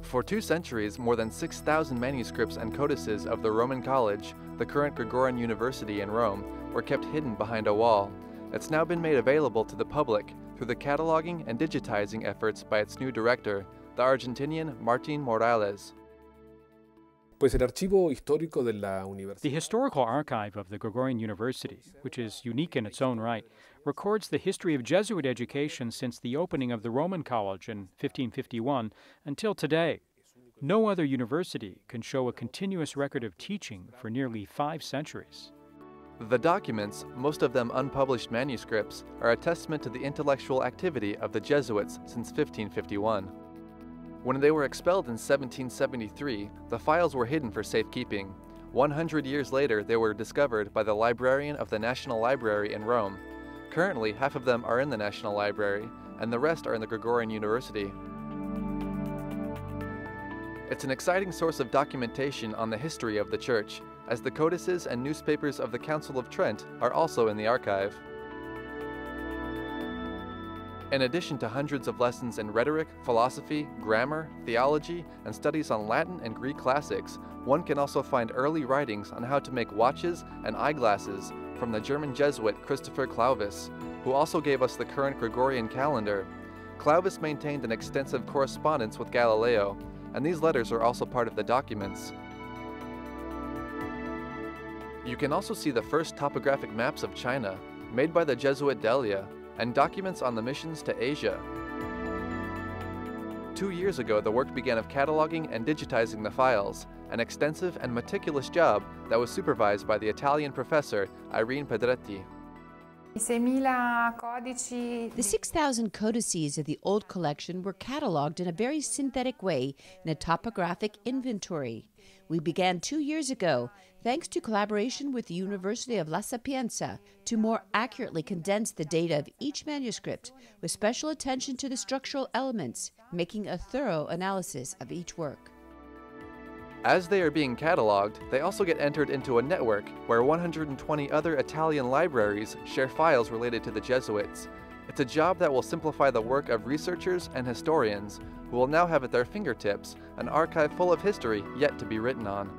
For 2 centuries, more than 6,000 manuscripts and codices of the Roman College, the current Gregorian University in Rome, were kept hidden behind a wall. It's now been made available to the public through the cataloging and digitizing efforts by its new director, the Argentinian Martín Morales. Pues el archivo histórico de la The universidad Historical Archive of the Gregorian University, which is unique in its own right, records the history of Jesuit education since the opening of the Roman College in 1551 until today. No other university can show a continuous record of teaching for nearly 5 centuries. The documents, most of them unpublished manuscripts, are a testament to the intellectual activity of the Jesuits since 1551. When they were expelled in 1773, the files were hidden for safekeeping. 100 years later, they were discovered by the librarian of the National Library in Rome. Currently, half of them are in the National Library, and the rest are in the Gregorian University. It's an exciting source of documentation on the history of the Church, as the codices and newspapers of the Council of Trent are also in the archive. In addition to hundreds of lessons in rhetoric, philosophy, grammar, theology, and studies on Latin and Greek classics, one can also find early writings on how to make watches and eyeglasses from the German Jesuit Christopher Clauvis, who also gave us the current Gregorian calendar. Clauvis maintained an extensive correspondence with Galileo, and these letters are also part of the documents. You can also see the first topographic maps of China, made by the Jesuit Delia, and documents on the missions to Asia. 2 years ago, the work began of cataloging and digitizing the files, an extensive and meticulous job that was supervised by the Italian professor Irene Pedretti. The 6,000 codices of the old collection were cataloged in a very synthetic way in a topographic inventory. We began 2 years ago, thanks to collaboration with the University of La Sapienza, to more accurately condense the data of each manuscript, with special attention to the structural elements, making a thorough analysis of each work. As they are being cataloged, they also get entered into a network where 120 other Italian libraries share files related to the Jesuits. It's a job that will simplify the work of researchers and historians, who will now have at their fingertips an archive full of history yet to be written on.